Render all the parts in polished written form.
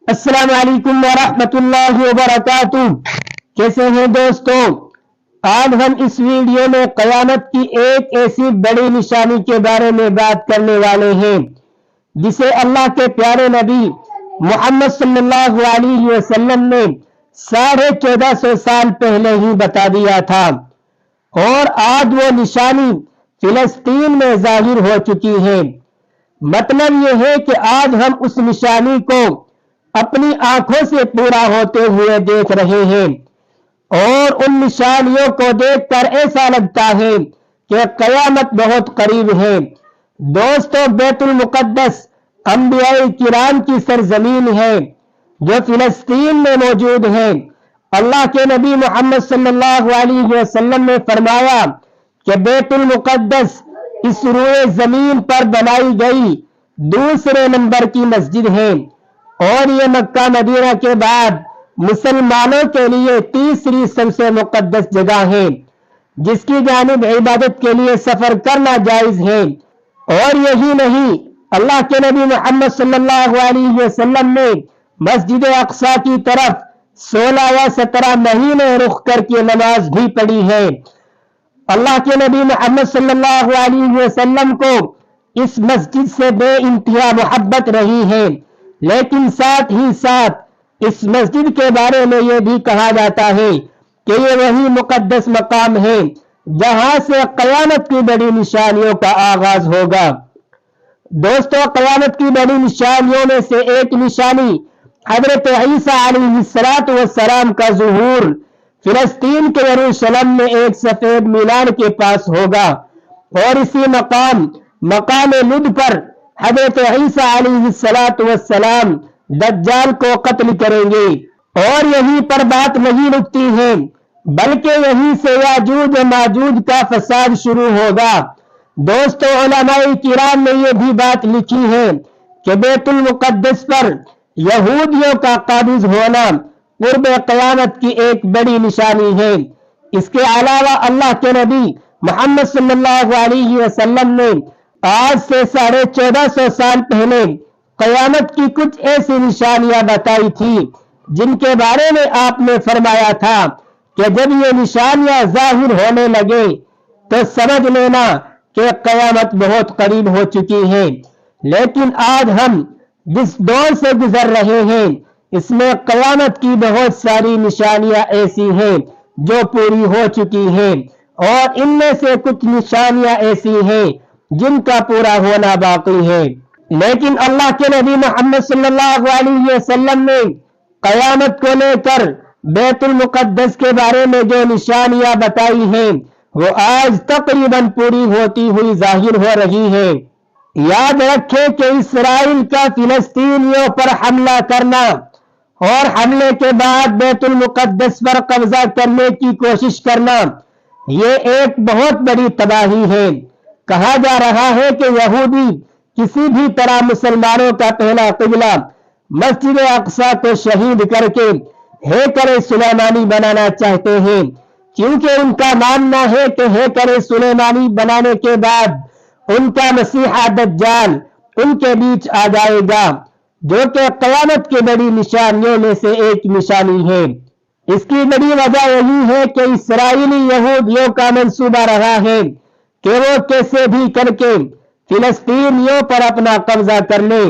السلام علیکم ورحمۃ اللہ وبرکاتہ۔ کیسے ہیں دوستوں؟ آج ہم اس ویڈیو میں قیامت کی ایک ایسی بڑی نشانی کے بارے میں بات کرنے والے ہیں جسے اللہ کے پیارے نبی محمد صلی اللہ علیہ وسلم نے 1450 سال پہلے ہی بتا دیا تھا، اور آج وہ نشانی فلسطین میں ظاہر ہو چکی ہے۔ مطلب یہ ہے کہ آج ہم اس نشانی کو اپنی آنکھوں سے پورا ہوتے ہوئے دیکھ رہے ہیں، اور ان نشانیوں کو دیکھ کر ایسا لگتا ہے کہ قیامت بہت قریب ہے۔ دوستو، بیت المقدس انبیاء کرام کی سرزمین ہے جو فلسطین میں موجود ہے۔ اللہ کے نبی محمد صلی اللہ علیہ وسلم نے فرمایا کہ بیت المقدس اس روئے زمین پر بنائی گئی دوسرے نمبر کی مسجد ہے، اور یہ مکہ مدینہ کے بعد مسلمانوں کے لیے تیسری سب سے مقدس جگہ ہے، جس کی جانب عبادت کے لیے سفر کرنا جائز ہے۔ اور یہی نہیں، اللہ کے نبی محمد صلی اللہ علیہ وسلم نے مسجد اقصی کی طرف 16 یا 17 مہینے رخ کر کے نماز بھی پڑھی ہے۔ اللہ کے نبی محمد صلی اللہ علیہ وسلم کو اس مسجد سے بے انتہا محبت رہی ہے، لیکن ساتھ ہی ساتھ اس مسجد کے بارے میں یہ بھی کہا جاتا ہے کہ یہ وہی مقدس مقام ہے جہاں سے قیامت کی بڑی نشانیوں کا آغاز ہوگا۔ دوستو، قیامت کی بڑی نشانیوں میں سے ایک نشانی حضرت عیسیٰ علیہ السلام کا ظہور فلسطین کے یروشلم میں ایک سفید مینار کے پاس ہوگا، اور اسی مقام لد پر حضرت عیسیٰ علیہ السلام دجال کو قتل کریں گے۔ اور یہیں پر بات نہیں رکتی ہے، بلکہ یہیں سے یاجوج و ماجوج کا فساد شروع ہوگا۔ دوستو، علماء کرام نے یہ بھی بات لکھی ہے کہ بیت المقدس پر یہودیوں کا قابض ہونا قرب قیامت کی ایک بڑی نشانی ہے۔ اس کے علاوہ اللہ کے نبی محمد صلی اللہ علیہ وسلم نے آج سے 1450 سال پہلے قیامت کی کچھ ایسی نشانیاں بتائی تھی جن کے بارے میں آپ نے فرمایا تھا کہ جب یہ نشانیاں ظاہر ہونے لگے تو سمجھ لینا کہ قیامت بہت قریب ہو چکی ہے۔ لیکن آج ہم جس دور سے گزر رہے ہیں اس میں قیامت کی بہت ساری نشانیاں ایسی ہیں جو پوری ہو چکی ہیں، اور ان میں سے کچھ نشانیاں ایسی ہیں جن کا پورا ہونا باقی ہے۔ لیکن اللہ کے نبی محمد صلی اللہ علیہ وسلم نے قیامت کو لے کر بیت المقدس کے بارے میں جو نشانیاں بتائی ہیں وہ آج تقریباً پوری ہوتی ہوئی ظاہر ہو رہی ہے۔ یاد رکھیں کہ اسرائیل کا فلسطینیوں پر حملہ کرنا اور حملے کے بعد بیت المقدس پر قبضہ کرنے کی کوشش کرنا یہ ایک بہت بڑی تباہی ہے۔ کہا جا رہا ہے کہ یہودی کسی بھی طرح مسلمانوں کا پہلا قبلہ مسجد اقصی کو شہید کر کے ہیکل سلیمانی بنانا چاہتے ہیں، کیونکہ ان کا ماننا ہے کہ ہیکل سلیمانی بنانے کے بعد ان کا مسیح دجال ان کے بیچ آ جائے گا، جو کہ قیامت کی بڑی نشانیوں میں سے ایک نشانی ہے۔ اس کی بڑی وجہ یہی ہے کہ اسرائیلی یہودیوں کا منصوبہ رہا ہے کہ وہ کیسے بھی کر کے فلسطینیوں پر اپنا قبضہ کر لیں،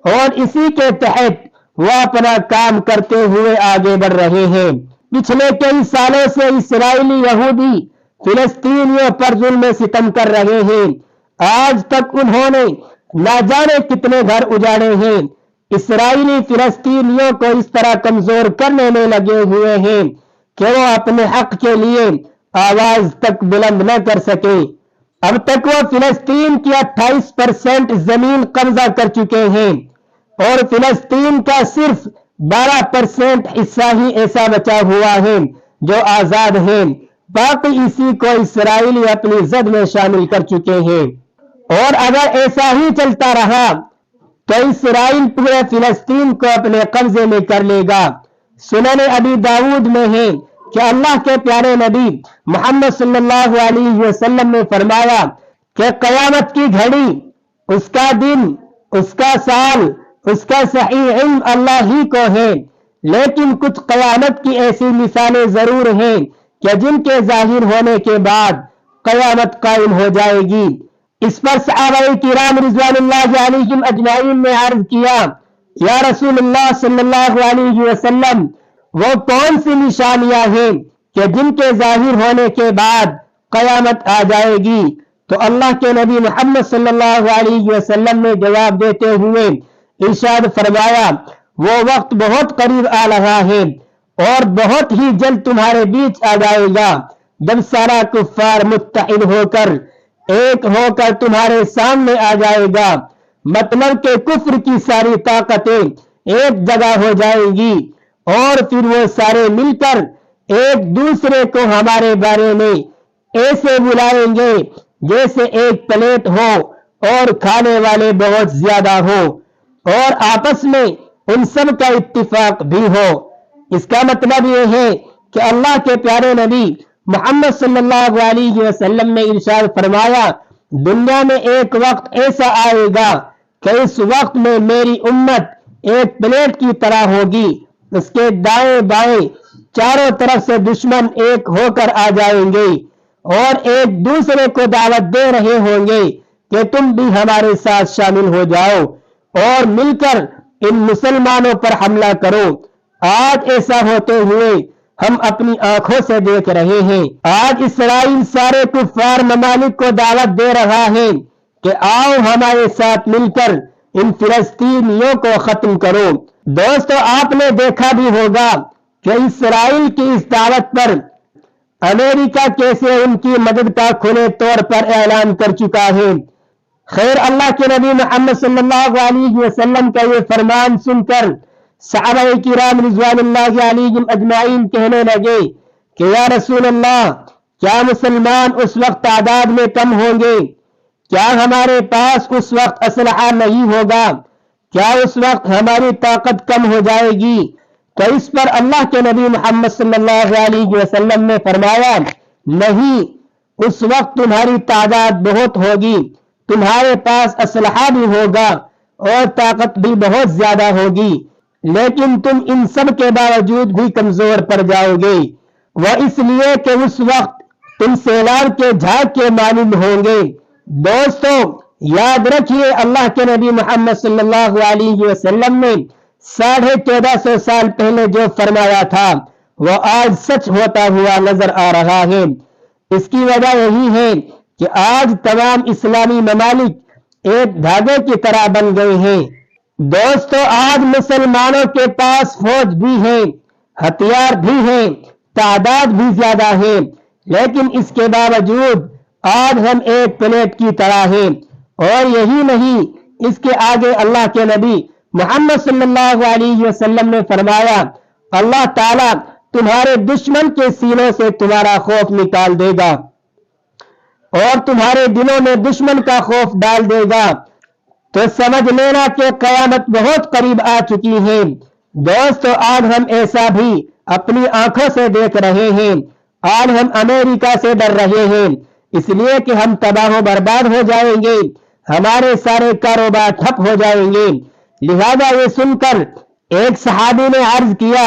اور اسی کے تحت وہ اپنا کام کرتے ہوئے آگے بڑھ رہے ہیں۔ پچھلے کئی سالوں سے اسرائیلی یہودی فلسطینیوں پر ظلم ستم کر رہے ہیں۔ آج تک انہوں نے نہ جانے کتنے گھر اجاڑے ہیں۔ اسرائیلی فلسطینیوں کو اس طرح کمزور کرنے میں لگے ہوئے ہیں کہ وہ اپنے حق کے لیے آواز تک بلند نہ کر سکے۔ اب تک وہ فلسطین کی 28% زمین قبضہ کر چکے ہیں، اور فلسطین کا صرف 12% حصہ ہی ایسا بچا ہوا ہے جو آزاد ہے، باقی اسی کو اسرائیلی اپنی زد میں شامل کر چکے ہیں۔ اور اگر ایسا ہی چلتا رہا تو اسرائیل پورے فلسطین کو اپنے قبضے میں کر لے گا۔ سنن ابی داؤد میں ہے کہ اللہ کے پیارے نبی محمد صلی اللہ علیہ وسلم نے فرمایا کہ قیامت کی گھڑی، اس کا دن، اس کا سال उसका सही इल्म अल्लाह ही को है, लेकिन कुछ क़यामत की ऐसी मिसालें जरूर हैं कि जिनके जाहिर होने के बाद क़यामत कायम हो जाएगी। इस पर सहाबाए किराम रिज़वानुल्लाह अलैहिम अजमाइन ने अर्ज किया, या रसूलुल्लाह सल्लल्लाहु अलैहि वसल्लम, वो कौन सी निशानियां हैं कि जिनके जाहिर होने के बाद क़यामत आ जाएगी? तो अल्लाह के नबी मोहम्मद सल्लल्लाहु अलैहि वसल्लम ने जवाब देते हुए इरशाद फरमाया, वो वक्त बहुत करीब आ रहा है और बहुत ही जल्द तुम्हारे बीच आ जाएगा जब सारा कुफ्फार मुत्तहिद होकर एक होकर तुम्हारे सामने आ जाएगा। मतलब के कुफ्र की सारी ताकतें एक जगह हो जाएंगी और फिर वो सारे मिलकर एक दूसरे को हमारे बारे में ऐसे बुलाएंगे जैसे एक प्लेट हो और खाने वाले बहुत ज्यादा हो और आपस में उन सब का इत्तिफाक भी हो। इसका मतलब यह है कि अल्लाह के प्यारे नबी मोहम्मद सल्लल्लाहु अलैहि वसल्लम ने इरशाद फरमाया, दुनिया में एक वक्त ऐसा आएगा कि इस वक्त में मेरी उम्मत एक प्लेट की तरह होगी, उसके दाएं बाएं चारों तरफ से दुश्मन एक होकर आ जाएंगे और एक दूसरे को दावत दे रहे होंगे कि तुम भी हमारे साथ शामिल हो जाओ और मिलकर इन मुसलमानों पर हमला करो। आज ऐसा होते हुए हम अपनी आंखों से देख रहे हैं। आज इसराइल सारे कुफ्फार ममालिक को दावत दे रहा है कि आओ हमारे साथ मिलकर इन फिलिस्तीनियों को खत्म करो। दोस्तों, आपने देखा भी होगा कि इसराइल की इस दावत पर अमेरिका कैसे उनकी मदद का खुले तौर पर ऐलान कर चुका है। खैर, अल्लाह के नबी मोहम्मद सल्लल्लाहु अलैहि वसल्लम का ये फरमान सुनकर सहाबाए किराम रिज़वानुल्लाह अलैहिम अजमाइन कहने लगे कि या रसूल अल्लाह, क्या मुसलमान उस वक्त तादाद में कम होंगे? क्या हमारे पास उस वक्त असलहा नहीं होगा? क्या उस वक्त हमारी ताकत कम हो जाएगी? तो इस पर अल्लाह के नबी मोहम्मद सल्लल्लाहु अलैहि वसल्लम ने फरमाया, नहीं, उस वक्त तुम्हारी तादाद बहुत होगी, तुम्हारे पास असलहा भी होगा और ताकत भी बहुत ज्यादा होगी, लेकिन तुम इन सब के बावजूद भी कमजोर पड़ जाओगे। वह इसलिए कि उस वक्त तुम सैलाब के झाग के मानिंद होंगे। दोस्तों, याद रखिए, अल्लाह के नबी मोहम्मद सल्लल्लाहु अलैहि वसल्लम ने 1450 साल पहले जो फरमाया था वह आज सच होता हुआ नजर आ रहा है। इसकी वजह यही है कि आज तमाम इस्लामी ममालिक एक धागे की तरह बन गए हैं। दोस्तों, आज मुसलमानों के पास फौज भी है, हथियार भी है, तादाद भी ज्यादा है, लेकिन इसके बावजूद आज हम एक प्लेट की तरह हैं। और यही नहीं, इसके आगे अल्लाह के नबी मोहम्मद सल्लल्लाहु अलैहि वसल्लम ने फरमाया, अल्लाह ताला तुम्हारे दुश्मन के सीनों से तुम्हारा खौफ निकाल देगा और तुम्हारे दिलों में दुश्मन का खौफ डाल देगा। तो समझ लेना कि कयामत बहुत करीब आ चुकी है। दोस्तों, आज हम ऐसा भी अपनी आंखों से देख रहे हैं। आज हम अमेरिका से डर रहे हैं इसलिए कि हम तबाह बर्बाद हो जाएंगे, हमारे सारे कारोबार ठप हो जाएंगे। लिहाजा ये सुनकर एक सहाबी ने अर्ज किया,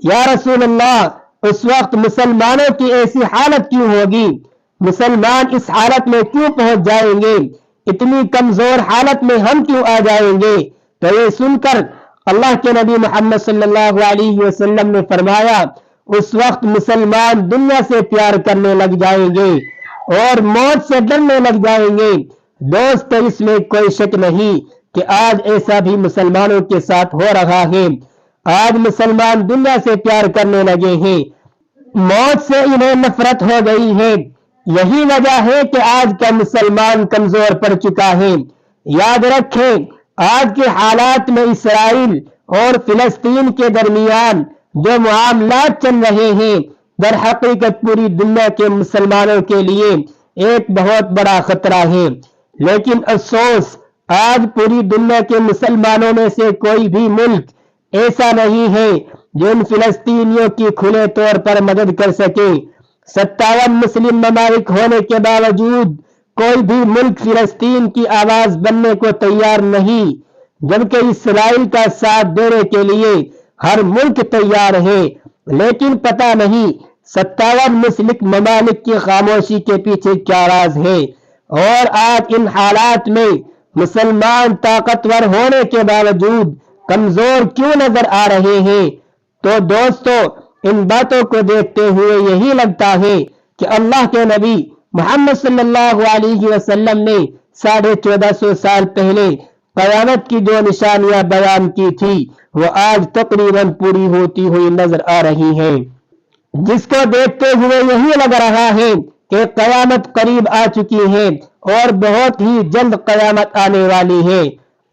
या रसूल अल्लाह, उस वक्त मुसलमानों की ऐसी हालत क्यों होगी? मुसलमान इस हालत में क्यों पहुंच जाएंगे? इतनी कमजोर हालत में हम क्यों आ जाएंगे? तो ये सुनकर अल्लाह के नबी मोहम्मद सल्लल्लाहु अलैहि वसल्लम ने फरमाया, उस वक्त मुसलमान दुनिया से प्यार करने लग जाएंगे और मौत से डरने लग जाएंगे। दोस्तों, इसमें कोई शक नहीं कि आज ऐसा भी मुसलमानों के साथ हो रहा है। आज मुसलमान दुनिया से प्यार करने लगे हैं, मौत से इन्हें नफरत हो गई है। यही वजह है कि आज का मुसलमान कमजोर पड़ चुका है। याद रखें, आज के हालात में इसराइल और फिलिस्तीन के दरमियान जो मामलात चल रहे हैं, दर हकीकत पूरी दुनिया के मुसलमानों के लिए एक बहुत बड़ा खतरा है। लेकिन अफसोस, आज पूरी दुनिया के मुसलमानों में से कोई भी मुल्क ऐसा नहीं है जो इन फिलिस्तीनियों की खुले तौर पर मदद कर सके। 57 मुस्लिम ममालिक होने के बावजूद कोई भी मुल्क फिलिस्तीन की आवाज बनने को तैयार नहीं। जबकि इसराइल का साथ देने के लिए हर मुल्क तैयार है। लेकिन पता नहीं 57 मुस्लिम ममालिक की खामोशी के पीछे क्या राज है। और आज इन हालात में मुसलमान ताकतवर होने के बावजूद कमजोर क्यों नजर आ रहे हैं? तो दोस्तों, इन बातों को देखते हुए यही लगता है कि अल्लाह के नबी मोहम्मद सल्लल्लाहु अलैहि वसल्लम ने 1450 साल पहले क़यामत की जो निशानियां बयान की थी वो आज तकरीबन पूरी होती हुई नजर आ रही हैं, जिसको देखते हुए यही लग रहा है कि क़यामत करीब आ चुकी है और बहुत ही जल्द क़यामत आने वाली है।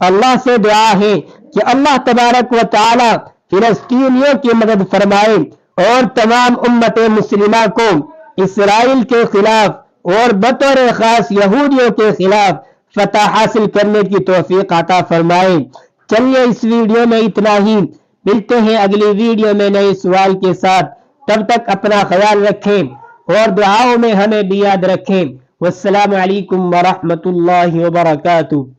अल्लाह से दुआ है कि अल्लाह तबारक व तआला फिलिस्तीनियों की मदद फरमाए और तमाम उम्मत मुस्लिमा को इसराइल के खिलाफ और बतौर खास यहूदियों के खिलाफ फतह हासिल करने की तौफीक अता फरमाए। चलिए इस वीडियो में इतना ही, मिलते हैं अगली वीडियो में नए सवाल के साथ। तब तक अपना ख्याल रखें और दुआओं में हमें भी याद रखें। वस्सलामु अलैकुम व रहमतुल्लाहि व बरकातुहू।